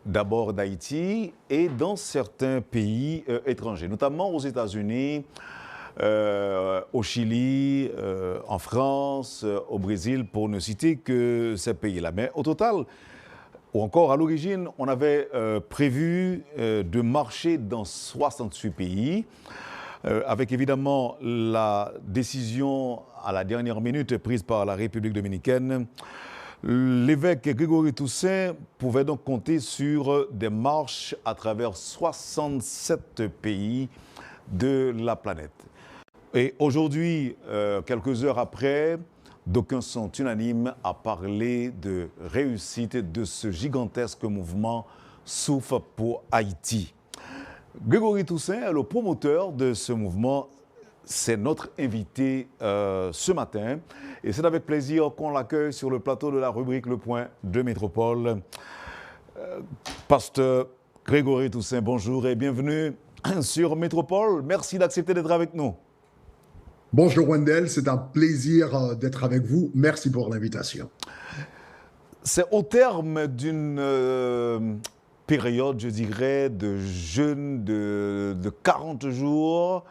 d'abord d'Haïti et dans certains pays étrangers, notamment aux États-Unis, au Chili, en France, au Brésil, pour ne citer que ces pays-là. Mais au total, ou encore à l'origine, on avait prévu de marcher dans 68 pays, avec évidemment la décision à la dernière minute prise par la République dominicaine. L'évêque Grégory Toussaint pouvait donc compter sur des marches à travers 67 pays de la planète. Et aujourd'hui, quelques heures après, d'aucuns sont unanimes à parler de réussite de ce gigantesque mouvement Souffle pour Haïti. Grégory Toussaint est le promoteur de ce mouvement. C'est notre invité ce matin. Et c'est avec plaisir qu'on l'accueille sur le plateau de la rubrique Le Point de Métropole. Pasteur Grégory Toussaint, bonjour et bienvenue sur Métropole. Merci d'accepter d'être avec nous. Bonjour Wendell, c'est un plaisir d'être avec vous. Merci pour l'invitation. C'est au terme d'une période, je dirais, de jeûne de 40 jours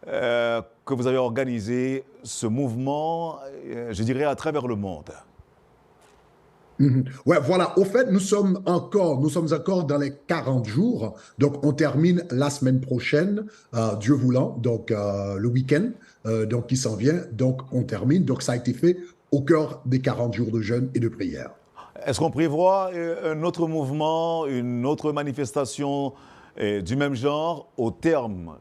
que vous avez organisé ce mouvement, je dirais, à travers le monde. Ouais, voilà. Au fait, nous sommes encore dans les 40 jours. Donc, on termine la semaine prochaine, Dieu voulant, donc le week-end, donc qui s'en vient. Donc, on termine. Donc, ça a été fait au cœur des 40 jours de jeûne et de prière. Est-ce qu'on prévoit un autre mouvement, une autre manifestation du même genre au terme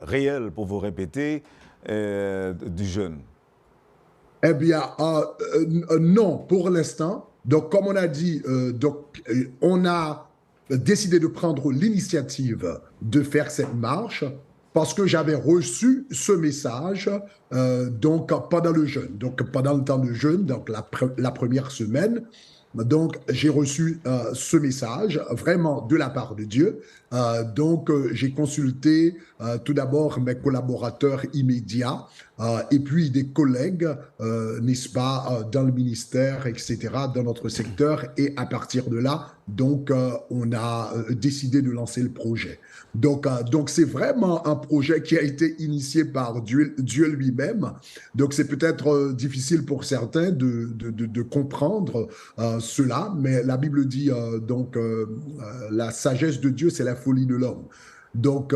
réel, pour vous répéter, du jeûne? Eh bien, non, pour l'instant. Donc, comme on a dit, on a décidé de prendre l'initiative de faire cette marche parce que j'avais reçu ce message donc pendant le jeûne, donc pendant le temps de jeûne, donc la première semaine. Donc, j'ai reçu ce message vraiment de la part de Dieu. J'ai consulté tout d'abord mes collaborateurs immédiats et puis des collègues, n'est-ce pas, dans le ministère, etc., dans notre secteur. Et à partir de là, donc, on a décidé de lancer le projet. Donc c'est vraiment un projet qui a été initié par Dieu lui-même. Donc, c'est peut-être difficile pour certains de comprendre cela, mais la Bible dit la sagesse de Dieu, c'est la folie de l'homme. Donc,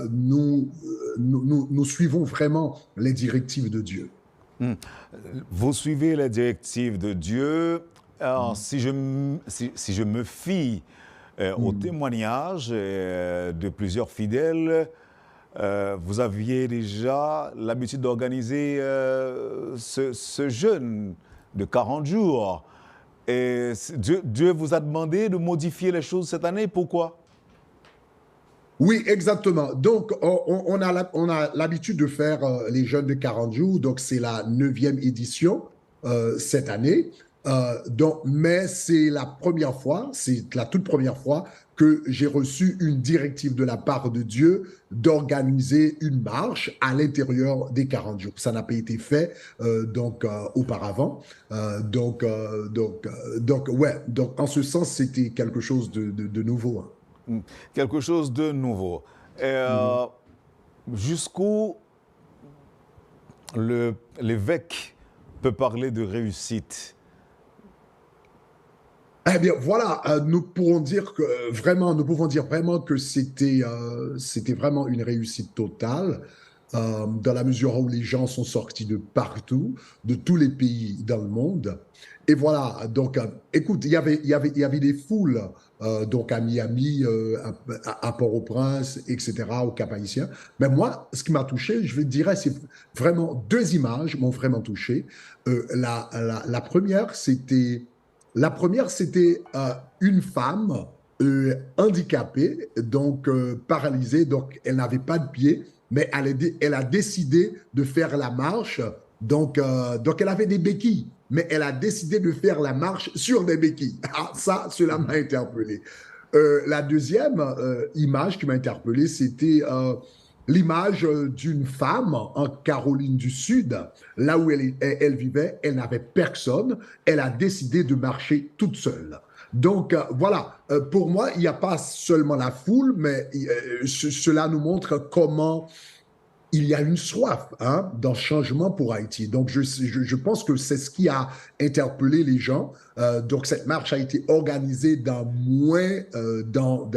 nous suivons vraiment les directives de Dieu. Vous suivez les directives de Dieu. Alors, si je me fie au témoignage de plusieurs fidèles, vous aviez déjà l'habitude d'organiser ce jeûne de 40 jours. Et Dieu vous a demandé de modifier les choses cette année. Pourquoi? Oui, exactement. Donc, on a l'habitude de faire les jeûnes de 40 jours. Donc, c'est la 9e édition cette année. Mais c'est la première fois, c'est la toute première fois que j'ai reçu une directive de la part de Dieu d'organiser une marche à l'intérieur des 40 jours. Ça n'a pas été fait auparavant. Donc, en ce sens, c'était quelque chose de nouveau. Hein. Quelque chose de nouveau. Jusqu'où l'évêque peut parler de réussite? Eh bien, voilà, nous pouvons dire vraiment que c'était vraiment une réussite totale, dans la mesure où les gens sont sortis de partout, de tous les pays dans le monde. Et voilà, donc, écoute, il y avait des foules, donc à Miami, à Port-au-Prince, etc., au Cap-Haïtien. Mais moi, ce qui m'a touché, je vais te dire, c'est vraiment deux images m'ont vraiment touché. La première, c'était une femme handicapée, donc paralysée, donc elle n'avait pas de pied, mais elle a décidé de faire la marche. Donc elle avait des béquilles, mais elle a décidé de faire la marche sur des béquilles. Ah, ça, cela m'a interpellé. La deuxième image qui m'a interpellé, c'était l'image d'une femme en Caroline du Sud, là où elle vivait, elle n'avait personne, elle a décidé de marcher toute seule. Donc voilà, pour moi, il n'y a pas seulement la foule, mais cela nous montre comment il y a une soif d'un changement pour Haïti. Donc, je pense que c'est ce qui a interpellé les gens. Donc, cette marche a été organisée dans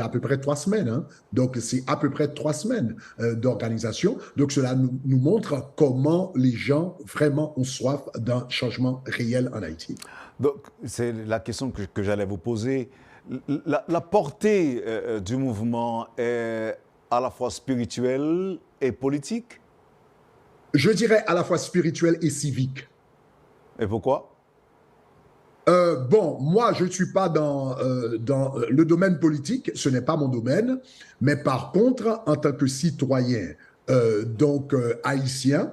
à peu près 3 semaines. Donc, c'est à peu près 3 semaines d'organisation. Donc, cela nous montre comment les gens vraiment ont soif d'un changement réel en Haïti. Donc, c'est la question que j'allais vous poser. La portée du mouvement est à la fois spirituelle et politique? Je dirais à la fois spirituel et civique. Et pourquoi? Bon, moi, je ne suis pas dans le domaine politique, ce n'est pas mon domaine, mais par contre, en tant que citoyen, haïtien,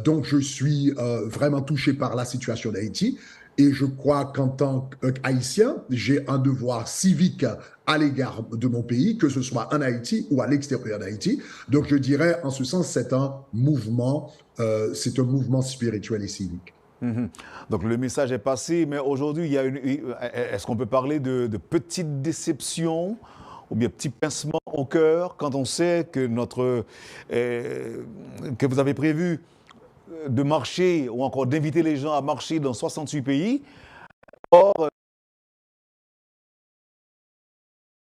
donc je suis vraiment touché par la situation d'Haïti. Et je crois qu'en tant qu'Haïtien, j'ai un devoir civique à l'égard de mon pays, que ce soit en Haïti ou à l'extérieur d'Haïti. Donc je dirais, en ce sens, c'est un mouvement spirituel et civique. Mhm. Donc le message est passé, mais aujourd'hui, est-ce qu'on peut parler de petites déceptions ou bien petits pincements au cœur quand on sait que que vous avez prévu de marcher ou encore d'inviter les gens à marcher dans 68 pays? Or,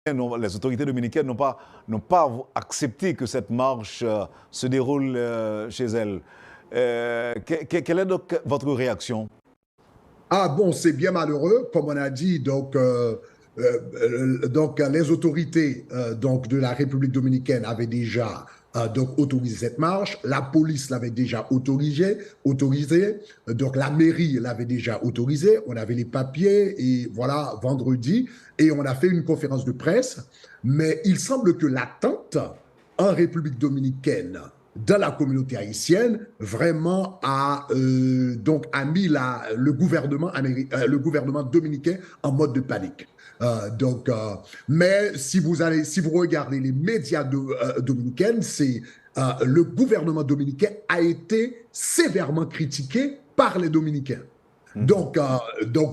les autorités dominicaines n'ont pas accepté que cette marche se déroule chez elles. Quelle est donc votre réaction? Ah bon, c'est bien malheureux, comme on a dit. Donc les autorités de la République dominicaine avaient déjà autorisé cette marche. La police l'avait déjà autorisé. Donc la mairie l'avait déjà autorisé. On avait les papiers et voilà, vendredi. Et on a fait une conférence de presse. Mais il semble que l'attente en République dominicaine dans la communauté haïtienne, vraiment a mis le gouvernement dominicain en mode de panique. Mais si vous regardez les médias dominicains, le gouvernement dominicain a été sévèrement critiqué par les Dominicains. Donc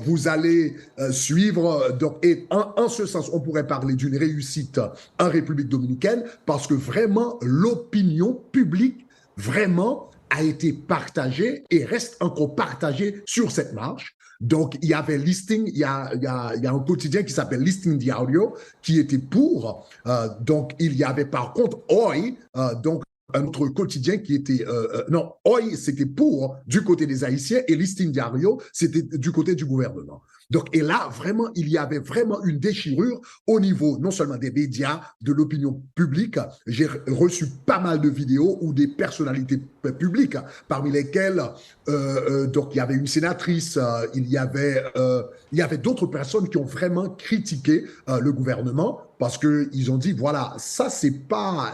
vous allez suivre. Et en ce sens, on pourrait parler d'une réussite en République dominicaine parce que vraiment, l'opinion publique vraiment a été partagée et reste encore partagée sur cette marche. Donc, il y avait il y a un quotidien qui s'appelle Listing Diario qui était pour. Donc, il y avait par contre OI, un autre quotidien qui était... non, OI, c'était pour du côté des Haïtiens et Listing Diario, c'était du côté du gouvernement. Donc, et là, vraiment, il y avait vraiment une déchirure au niveau non seulement des médias, de l'opinion publique. J'ai reçu pas mal de vidéos où des personnalités publiques, parmi lesquelles il y avait une sénatrice, il y avait d'autres personnes qui ont vraiment critiqué le gouvernement parce qu'ils ont dit, voilà, ça, c'est pas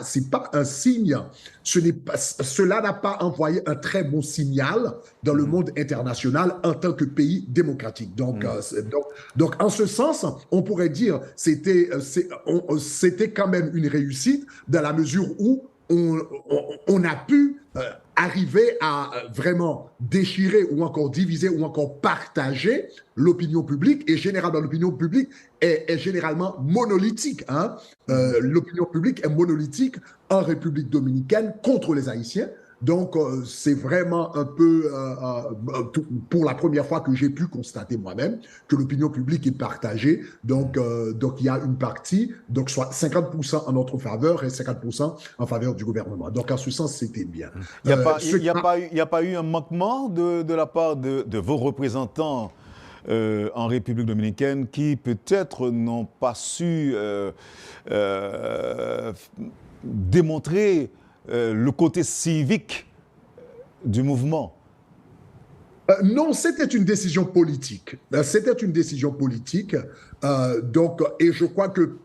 un signe, cela n'a pas envoyé un très bon signal dans le monde international en tant que pays démocratique. Donc en ce sens, on pourrait dire c'était quand même une réussite dans la mesure où on a pu arriver à vraiment déchirer ou encore diviser ou encore partager l'opinion publique. Et généralement, l'opinion publique est généralement monolithique. L'opinion publique est monolithique en République dominicaine contre les Haïtiens. Donc, c'est vraiment un peu, pour la première fois que j'ai pu constater moi-même que l'opinion publique est partagée. Donc, il y a une partie, donc soit 50% en notre faveur et 50% en faveur du gouvernement. Donc, en ce sens, c'était bien. Il n'y a pas eu un manquement de la part de vos représentants en République dominicaine qui peut-être n'ont pas su démontrer le côté civique du mouvement? Non, c'était une décision politique. C'était une décision politique. Et je crois que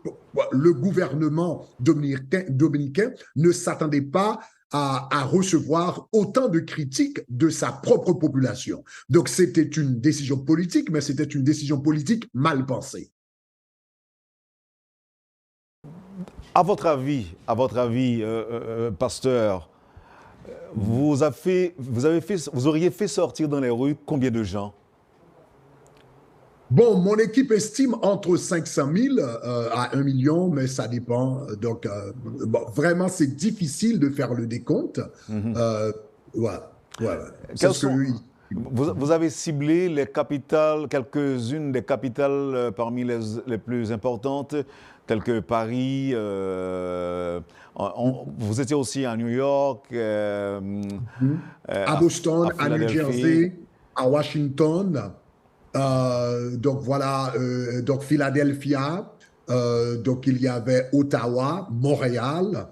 le gouvernement dominicain ne s'attendait pas à recevoir autant de critiques de sa propre population. Donc, c'était une décision politique, mais c'était une décision politique mal pensée. pasteur, vous auriez fait sortir dans les rues combien de gens? Bon, mon équipe estime entre 500 000 à 1 million, mais ça dépend. Donc, bon, vraiment, c'est difficile de faire le décompte. Voilà, voilà. C'est Quels ce que sont, eux, vous avez ciblé les capitales, quelques-unes des capitales parmi les plus importantes, telles que Paris. Vous étiez aussi à New York, à à Boston, à New Philadelphie. Jersey, à Washington. Donc voilà, donc Philadelphia, donc il y avait Ottawa, Montréal,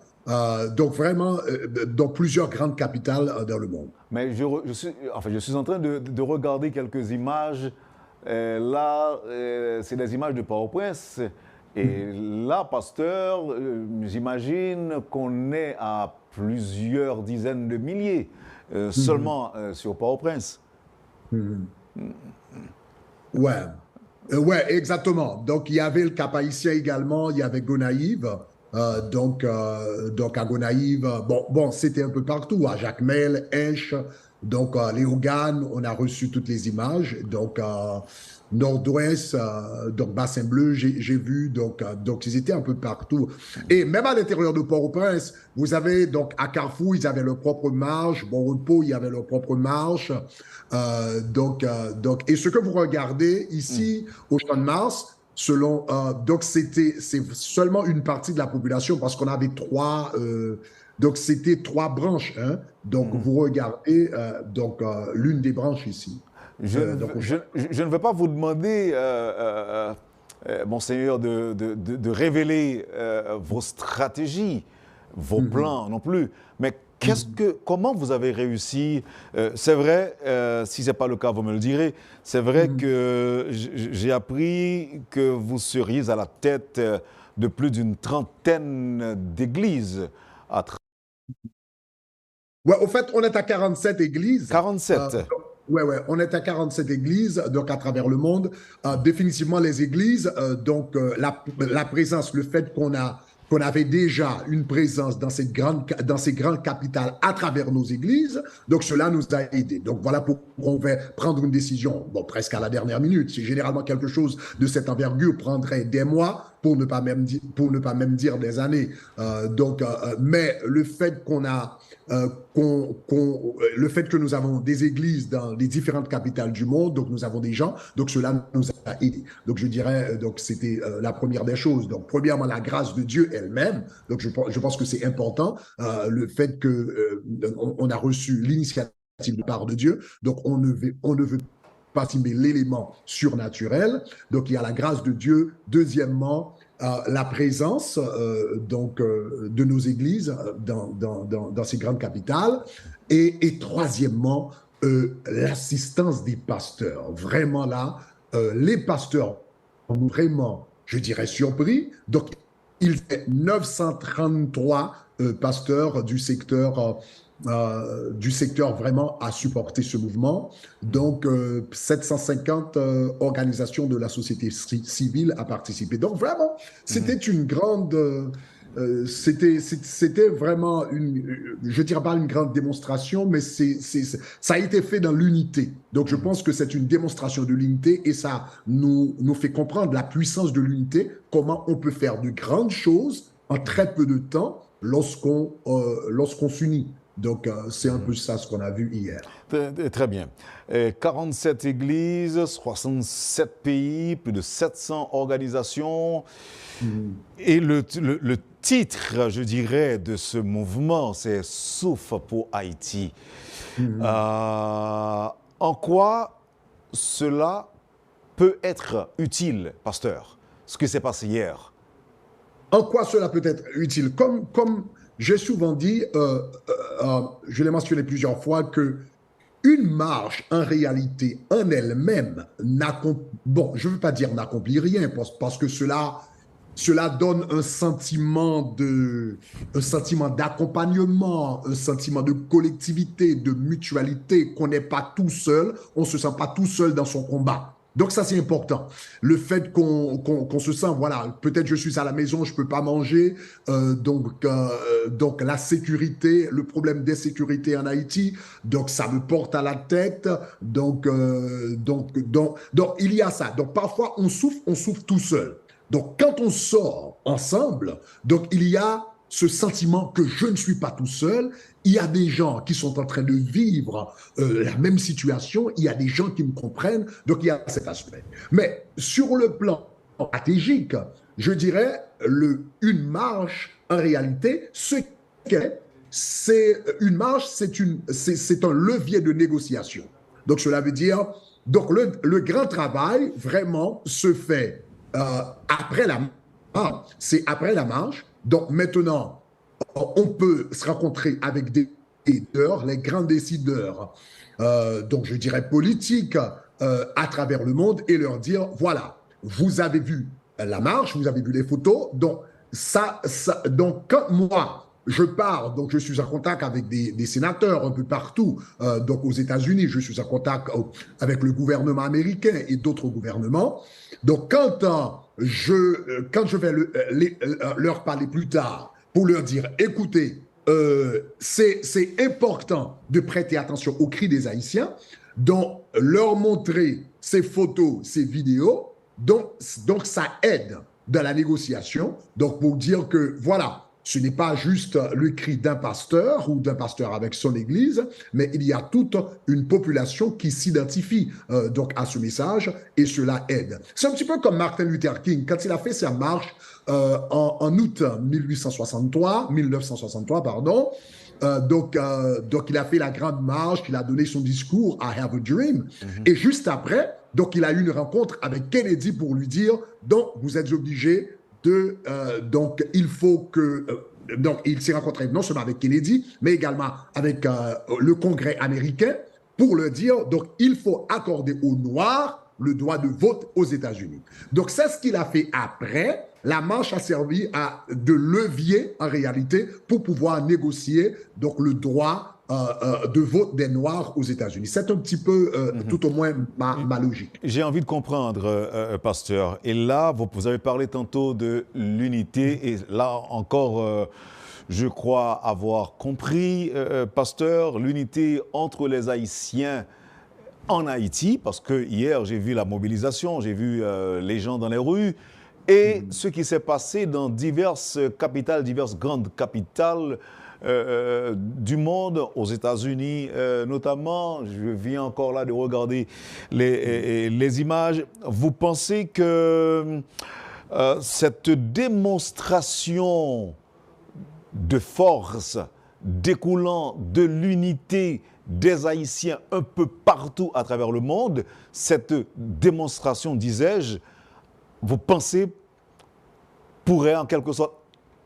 donc vraiment dans plusieurs grandes capitales dans le monde. Mais je suis en train de regarder quelques images. Là, c'est des images de Port-au-Prince. Et là, pasteur, j'imagine qu'on est à plusieurs dizaines de milliers seulement sur Port-au-Prince. Ouais, ouais, exactement. Donc, il y avait le Cap-Haïtien également, il y avait Gonaïves. Donc à Gonaïves, bon, c'était un peu partout, à Jacmel, Esch, donc Léogane, on a reçu toutes les images. Donc, Nord-Ouest, donc Bassin Bleu, j'ai vu, donc ils étaient un peu partout. Et même à l'intérieur de Port-au-Prince, vous avez, donc à Carrefour, ils avaient leur propre marche, Bon Repos, il y avait leur propre marche. Et ce que vous regardez ici au Champ de Mars, donc c'est seulement une partie de la population parce qu'on avait donc c'était trois branches. Hein. Donc vous regardez l'une des branches ici. Je ne veux pas vous demander, Monseigneur, de révéler vos stratégies, vos plans non plus, mais comment vous avez réussi? C'est vrai, si ce n'est pas le cas, vous me le direz, c'est vrai que j'ai appris que vous seriez à la tête de plus d'une trentaine d'églises. Ouais, au fait, on est à 47 églises. 47. Ouais, on est à 47 églises, donc à travers le monde. Définitivement, les églises, la présence, le fait qu'on avait déjà une présence dans dans ces grandes capitales à travers nos églises, donc cela nous a aidés. Donc voilà pourquoi on va prendre une décision, bon, presque à la dernière minute. C'est généralement quelque chose de cette envergure prendrait des mois, pour ne pas même dire des années. Mais le fait le fait que nous avons des églises dans les différentes capitales du monde, donc nous avons des gens, donc cela nous a aidés. Donc je dirais, donc c'était la première des choses. Donc premièrement, la grâce de Dieu elle-même. Donc je pense que c'est important, le fait que on a reçu l'initiative de part de Dieu. Donc on ne veut pas estimer l'élément surnaturel. Donc il y a la grâce de Dieu. Deuxièmement, la présence de nos églises dans ces grandes capitales. Et troisièmement, l'assistance des pasteurs. Vraiment là, les pasteurs ont vraiment, je dirais, surpris. Donc, il fait 933 pasteurs du secteur vraiment à supporter ce mouvement. Donc, 750 organisations de la société civile à participer. Donc, vraiment, c'était une grande... c'était vraiment je dirais pas une grande démonstration, mais ça a été fait dans l'unité. Donc, je pense que c'est une démonstration de l'unité et ça nous fait comprendre la puissance de l'unité, comment on peut faire de grandes choses en très peu de temps lorsqu'on s'unit. Donc, c'est un peu ça ce qu'on a vu hier. Très bien. 47 églises, 67 pays, plus de 700 organisations. Et le titre, je dirais, de ce mouvement, c'est Souffle pour Haïti. En quoi cela peut être utile, pasteur, ce qui s'est passé hier? En quoi cela peut être utile? Comme j'ai souvent dit, je l'ai mentionné plusieurs fois, que une marche, en réalité, en elle-même, bon, je ne veux pas dire n'accomplit rien, parce que cela donne un sentiment d'accompagnement, un sentiment de collectivité, de mutualité, qu'on n'est pas tout seul, on ne se sent pas tout seul dans son combat. Donc ça, c'est important. Le fait qu'on se sent, voilà, peut-être je suis à la maison, je peux pas manger, donc la sécurité, le problème d'insécurité en Haïti, donc ça me porte à la tête, donc il y a ça. Donc parfois on souffre tout seul. Donc quand on sort ensemble, donc il y a ce sentiment que je ne suis pas tout seul. Il y a des gens qui sont en train de vivre la même situation. Il y a des gens qui me comprennent. Donc, il y a cet aspect. Mais sur le plan stratégique, je dirais, une marche, en réalité, ce qu'est, c'est une marche, c'est un levier de négociation. Donc, cela veut dire, donc le grand travail, vraiment, se fait après la marche. C'est après la marche. Donc, maintenant, on peut se rencontrer avec des décideurs, les grands décideurs, donc je dirais politiques, à travers le monde et leur dire, voilà, vous avez vu la marche, vous avez vu les photos, donc donc quand moi, je pars, donc je suis en contact avec des sénateurs un peu partout, donc aux États-Unis, je suis en contact avec le gouvernement américain et d'autres gouvernements. Donc quand je vais leur parler plus tard, pour leur dire, écoutez, c'est important de prêter attention aux cris des Haïtiens, donc leur montrer ces photos, ces vidéos, donc ça aide dans la négociation, donc pour dire que voilà, ce n'est pas juste le cri d'un pasteur ou d'un pasteur avec son église, mais il y a toute une population qui s'identifie donc à ce message et cela aide. C'est un petit peu comme Martin Luther King, quand il a fait sa marche en août 1963, pardon. Donc, il a fait la grande marche, il a donné son discours I Have a Dream. Et juste après, donc, il a eu une rencontre avec Kennedy pour lui dire, donc, vous êtes obligé donc, il faut que... donc, il s'est rencontré non seulement avec Kennedy, mais également avec le Congrès américain pour leur dire, donc, il faut accorder aux Noirs le droit de vote aux États-Unis. Donc, c'est ce qu'il a fait après. La marche a servi de levier, en réalité, pour pouvoir négocier donc, le droit de vote des Noirs aux États-Unis. C'est un petit peu, tout au moins, ma logique. J'ai envie de comprendre, pasteur. Et là, vous avez parlé tantôt de l'unité. Et là encore, je crois avoir compris, pasteur, l'unité entre les Haïtiens en Haïti, parce que hier, j'ai vu la mobilisation, j'ai vu les gens dans les rues, et ce qui s'est passé dans diverses capitales, diverses grandes capitales du monde, aux États-Unis notamment. Je viens encore là de regarder les images. Vous pensez que cette démonstration de force découlant de l'unité des Haïtiens un peu partout à travers le monde, cette démonstration, disais-je, vous pensez pourrait en quelque sorte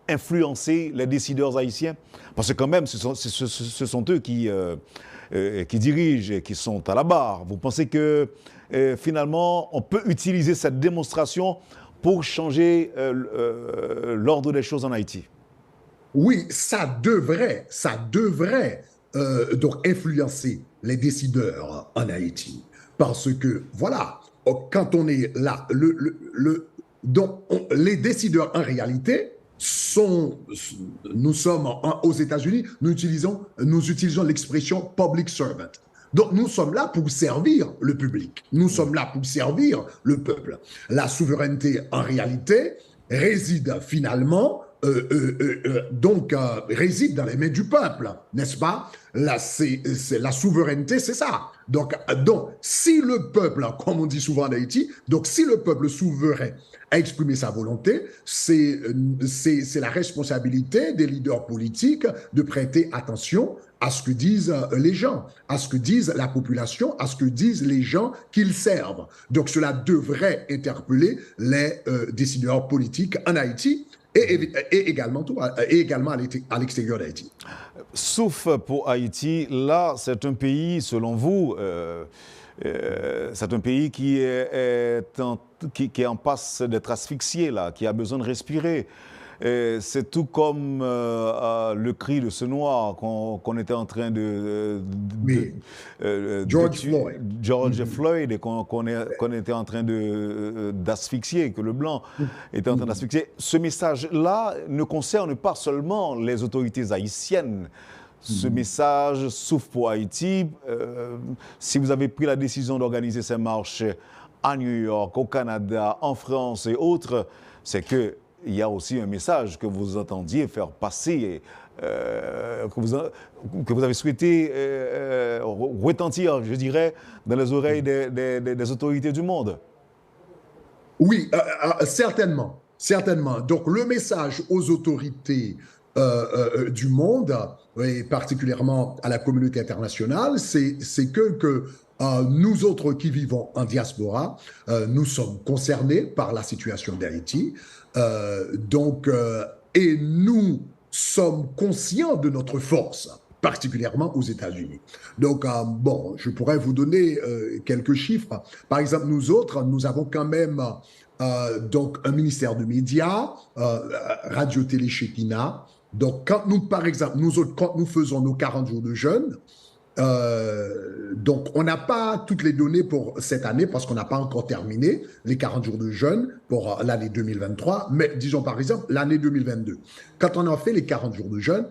influencer les décideurs haïtiens? Parce que quand même, ce sont eux qui dirigent et qui sont à la barre. Vous pensez que finalement, on peut utiliser cette démonstration pour changer l'ordre des choses en Haïti? Oui, ça devrait donc influencer les décideurs en Haïti. Parce que, voilà, quand on est là, donc les décideurs en réalité nous sommes aux États-Unis, nous utilisons l'expression public servant. Donc nous sommes là pour servir le public, nous sommes là pour servir le peuple. La souveraineté en réalité réside finalement réside dans les mains du peuple, n'est-ce pas? La souveraineté, c'est ça. Donc, si le peuple, comme on dit souvent en Haïti, donc si le peuple souverain a exprimé sa volonté, c'est la responsabilité des leaders politiques de prêter attention à ce que disent les gens, à ce que disent la population, à ce que disent les gens qu'ils servent. Donc, cela devrait interpeller les décideurs politiques en Haïti, et également à l'extérieur d'Haïti. Sauf pour Haïti, là, c'est un pays, selon vous, c'est un pays qui est en passe d'être asphyxié, là, qui a besoin de respirer. c'est tout comme le cri de ce noir qu'on était en train George Floyd. George Floyd, et qu'on était en train d'asphyxier, que le blanc était en train d'asphyxier. Ce message-là ne concerne pas seulement les autorités haïtiennes. Ce message souffre pour Haïti. Si vous avez pris la décision d'organiser ces marches à New York, au Canada, en France et autres, c'est qu'il y a aussi un message que vous entendiez faire passer, que vous avez souhaité retentir, je dirais, dans les oreilles des autorités du monde. Oui, certainement, certainement. Donc, le message aux autorités du monde, et particulièrement à la communauté internationale, c'est que nous autres qui vivons en diaspora, nous sommes concernés par la situation d'Haïti. Et nous sommes conscients de notre force, particulièrement aux États-Unis. Donc, bon, je pourrais vous donner quelques chiffres. Par exemple, nous autres, nous avons quand même donc un ministère de médias, Radio-Télé Shekinah. Donc, quand nous, par exemple, nous autres, quand nous faisons nos 40 jours de jeûne, donc on n'a pas toutes les données pour cette année parce qu'on n'a pas encore terminé les 40 jours de jeûne pour l'année 2023, mais disons par exemple l'année 2022. Quand on a fait les 40 jours de jeûne,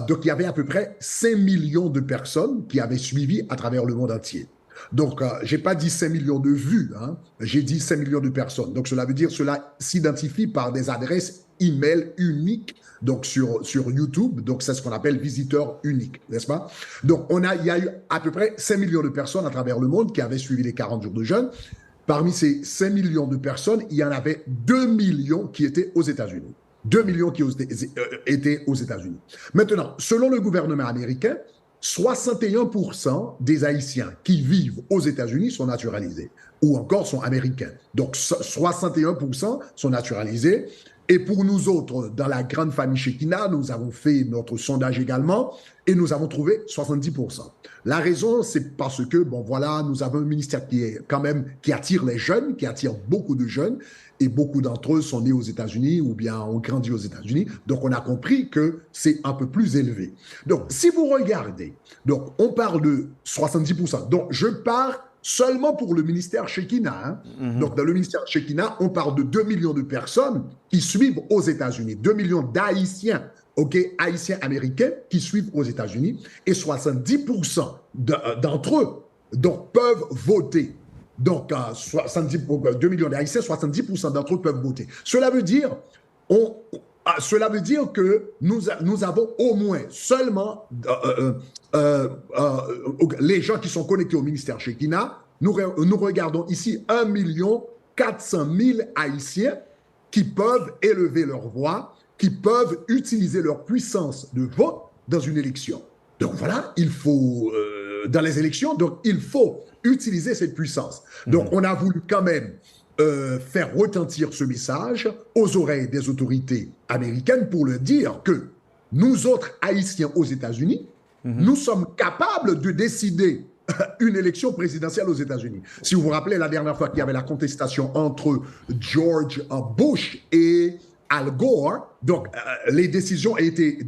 donc il y avait à peu près 5 millions de personnes qui avaient suivi à travers le monde entier. Donc, je n'ai pas dit 5 millions de vues, hein, j'ai dit 5 millions de personnes. Donc, cela veut dire que cela s'identifie par des adresses email uniques, donc sur YouTube. Donc, c'est ce qu'on appelle visiteurs uniques, n'est-ce pas? Donc, il y a eu à peu près 5 millions de personnes à travers le monde qui avaient suivi les 40 jours de jeûne. Parmi ces 5 millions de personnes, il y en avait 2 millions qui étaient aux États-Unis. 2 millions qui étaient aux États-Unis. Maintenant, selon le gouvernement américain, 61% des Haïtiens qui vivent aux États-Unis sont naturalisés ou encore sont américains. Donc, 61% sont naturalisés. Et pour nous autres, dans la grande famille Shekinah, nous avons fait notre sondage également et nous avons trouvé 70%. La raison, c'est parce que, bon, voilà, nous avons un ministère qui attire les jeunes, qui attire beaucoup de jeunes et beaucoup d'entre eux sont nés aux États-Unis ou bien ont grandi aux États-Unis. Donc, on a compris que c'est un peu plus élevé. Donc, si vous regardez, donc, on parle de 70%. Donc, je pars seulement pour le ministère Shekinah. Hein. Donc, dans le ministère Shekinah, on parle de 2 millions de personnes qui suivent aux États-Unis, 2 millions d'Haïtiens, Haïtiens américains qui suivent aux États-Unis, et 70% d'entre eux donc, peuvent voter. Donc, 2 millions d'Haïtiens, 70% d'entre eux peuvent voter. Cela veut dire que nous avons au moins seulement les gens qui sont connectés au ministère Shekinah. Nous regardons ici 1 400 000 Haïtiens qui peuvent élever leur voix, qui peuvent utiliser leur puissance de vote dans une élection. Donc voilà, il faut, dans les élections, donc il faut utiliser cette puissance. Donc on a voulu quand même faire retentir ce message aux oreilles des autorités américaines pour leur dire que nous autres Haïtiens aux États-Unis, nous sommes capables de décider une élection présidentielle aux États-Unis. Si vous vous rappelez la dernière fois qu'il y avait la contestation entre George Bush et Al Gore, donc les élections ont été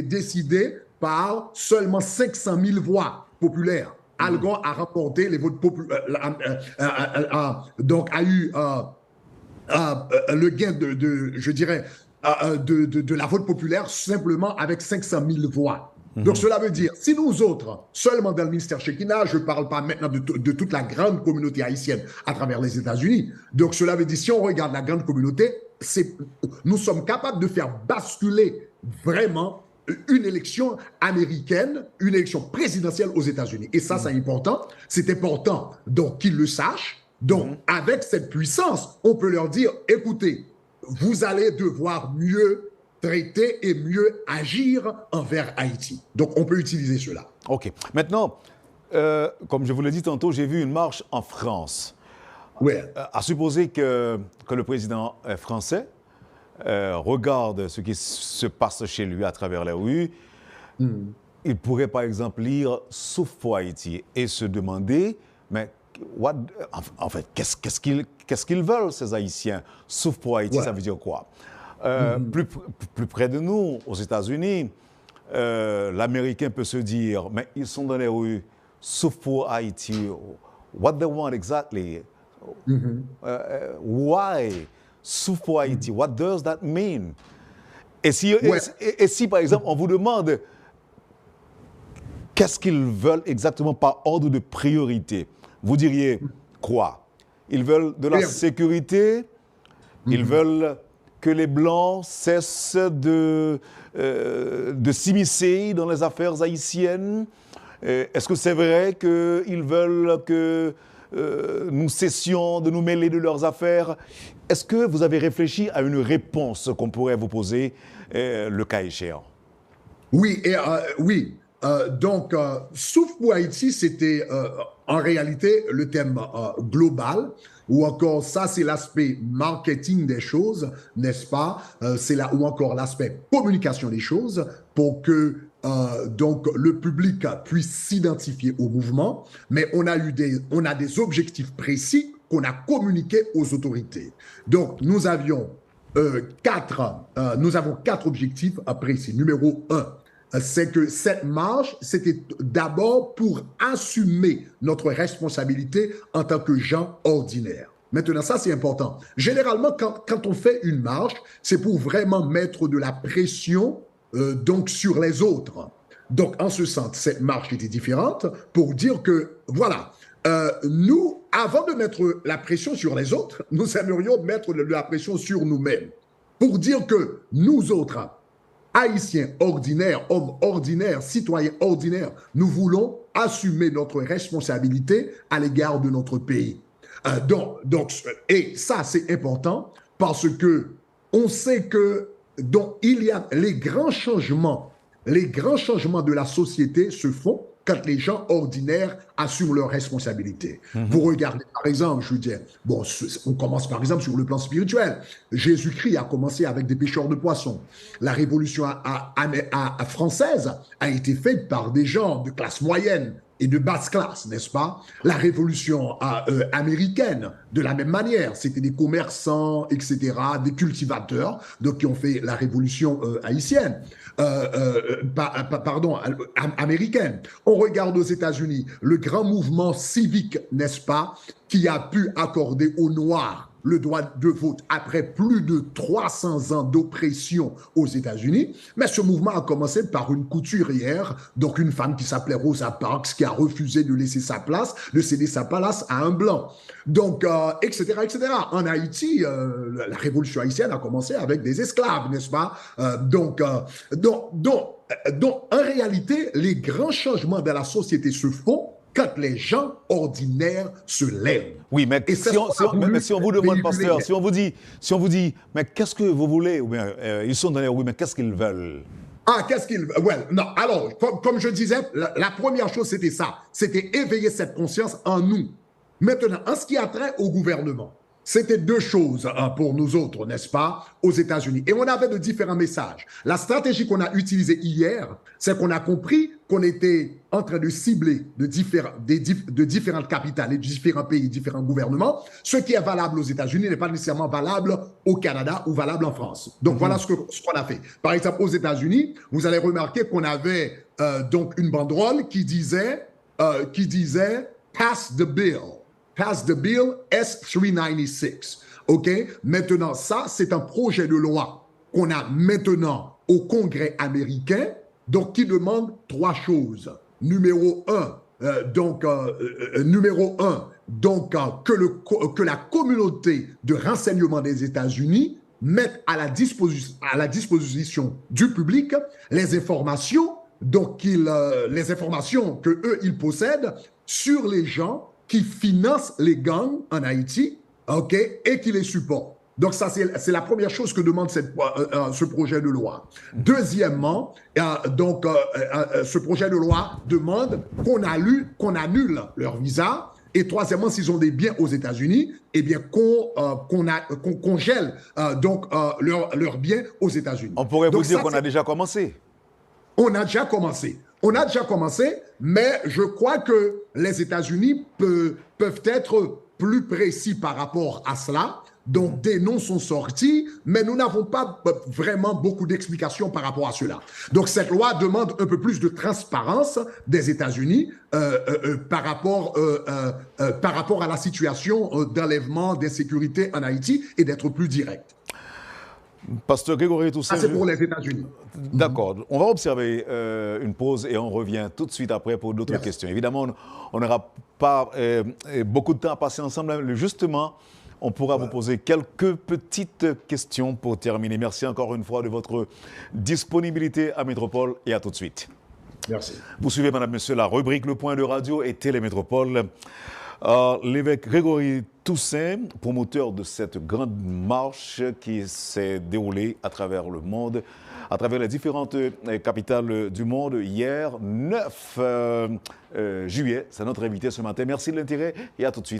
décidées par seulement 500 000 voix populaires. Al Gore a remporté les votes populaires, donc a eu le gain je dirais, de la vote populaire simplement avec 500 000 voix. Donc cela veut dire, si nous autres, seulement dans le ministère Shekinah, je ne parle pas maintenant de toute la grande communauté haïtienne à travers les États-Unis, donc cela veut dire, si on regarde la grande communauté, nous sommes capables de faire basculer vraiment une élection américaine, une élection présidentielle aux États-Unis. Et ça, c'est important. C'est important donc qu'ils le sachent. Donc, avec cette puissance, on peut leur dire, écoutez, vous allez devoir mieux traiter et mieux agir envers Haïti. Donc, on peut utiliser cela. OK. Maintenant, comme je vous l'ai dit tantôt, j'ai vu une marche en France. Oui. À supposer que le président français regarde ce qui se passe chez lui à travers les rues, il pourrait par exemple lire « Souffle pour Haïti » et se demander, mais en fait, qu'est-ce qu'ils veulent, ces Haïtiens? Sauf pour Haïti, ça veut dire quoi? Plus près de nous, aux États-Unis, l'Américain peut se dire, mais ils sont dans les rues, sauf pour Haïti. What they want exactly? Why? Sauf pour Haïti. What does that mean? Et si, par exemple, on vous demande qu'est-ce qu'ils veulent exactement par ordre de priorité, vous diriez quoi? Ils veulent de la sécurité, ils veulent que les Blancs cessent de s'immiscer dans les affaires haïtiennes. Est-ce que c'est vrai qu'ils veulent que nous cessions de nous mêler de leurs affaires? Est-ce que vous avez réfléchi à une réponse qu'on pourrait vous poser, le cas échéant? Oui, oui. Donc, sauf pour Haïti, c'était en réalité le thème global, ou encore ça, c'est l'aspect marketing des choses, n'est-ce pas? C'est là ou encore l'aspect communication des choses pour que donc le public puisse s'identifier au mouvement, mais on a des objectifs précis qu'on a communiqués aux autorités. Donc, nous avons quatre objectifs précis. Numéro 1, c'est que cette marche, c'était d'abord pour assumer notre responsabilité en tant que gens ordinaires. Maintenant, ça, c'est important. Généralement, quand on fait une marche, c'est pour vraiment mettre de la pression donc sur les autres. Donc, en ce sens, cette marche était différente pour dire que, voilà, nous, avant de mettre la pression sur les autres, nous aimerions mettre de la pression sur nous-mêmes pour dire que nous autres, Haïtiens ordinaires, hommes ordinaires, citoyens ordinaires, nous voulons assumer notre responsabilité à l'égard de notre pays. Et ça, c'est important parce que on sait que il y a les grands changements de la société se font quand les gens ordinaires assument leurs responsabilités. Vous regardez, par exemple, je veux dire, bon, on commence par exemple sur le plan spirituel. Jésus-Christ a commencé avec des pêcheurs de poissons. La révolution française a été faite par des gens de classe moyenne et de basse classe, n'est-ce pas? La révolution américaine, de la même manière, c'était des commerçants, etc., des cultivateurs, donc qui ont fait la révolution haïtienne. Américaine. On regarde aux États-Unis le grand mouvement civique, n'est-ce pas, qui a pu accorder aux Noirs le droit de vote après plus de 300 ans d'oppression aux États-Unis. Mais ce mouvement a commencé par une couturière, donc une femme qui s'appelait Rosa Parks, qui a refusé de laisser sa place, de céder sa place à un blanc. Donc, etc., etc. En Haïti, la révolution haïtienne a commencé avec des esclaves, n'est-ce pas? Donc, en réalité, les grands changements dans la société se font quand les gens ordinaires se lèvent. Oui, mais si on vous demande, pasteur, si on vous dit, mais qu'est-ce que vous voulez? Ou bien, ils sont dans les rues, mais qu'est-ce qu'ils veulent? Ah, qu'est-ce qu'ils veulent? Ouais, non, alors, comme je disais, la première chose, c'était ça. C'était éveiller cette conscience en nous. Maintenant, en ce qui a trait au gouvernement, c'était deux choses pour nous autres, n'est-ce pas, aux États-Unis. Et on avait de différents messages. La stratégie qu'on a utilisée hier, c'est qu'on a compris qu'on était en train de cibler de différentes capitales et de différents pays, différents gouvernements. Ce qui est valable aux États-Unis n'est pas nécessairement valable au Canada ou valable en France. Donc, voilà ce qu'on a fait. Par exemple, aux États-Unis, vous allez remarquer qu'on avait donc une banderole qui disait « Pass the bill ». Pass the bill S-396. OK? Maintenant, ça, c'est un projet de loi qu'on a maintenant au Congrès américain, donc qui demande trois choses. Numéro un, que la communauté de renseignement des États-Unis mette à la disposition du public les informations, les informations que eux ils possèdent sur les gens qui financent les gangs en Haïti, ok, et qui les supportent. Donc ça, c'est la première chose que demande ce projet de loi. Deuxièmement, ce projet de loi demande qu'on annule leur visa. Et troisièmement, s'ils ont des biens aux États-Unis, eh bien qu'on gèle leurs biens aux États-Unis. On pourrait vous dire qu'on a déjà commencé. On a déjà commencé. On a déjà commencé, mais je crois que les États-Unis peuvent être plus précis par rapport à cela. Donc, des noms sont sortis, mais nous n'avons pas vraiment beaucoup d'explications par rapport à cela. Donc, cette loi demande un peu plus de transparence des États-Unis par rapport à la situation d'enlèvement d'insécurité en Haïti et d'être plus direct. Pasteur Grégory Toussaint. Ça, c'est pour les États-Unis. D'accord. On va observer une pause et on revient tout de suite après pour d'autres questions. Évidemment, on n'aura pas beaucoup de temps à passer ensemble. Justement, on pourra vous poser quelques petites questions pour terminer. Merci encore une fois de votre disponibilité à Métropole et à tout de suite. Merci. Vous suivez, madame, monsieur, la rubrique Le Point de Radio et Télémétropole. L'évêque Grégory Toussaint, promoteur de cette grande marche qui s'est déroulée à travers le monde, à travers les différentes capitales du monde, hier, 9 juillet. C'est notre invité ce matin. Merci de l'intérêt et à tout de suite.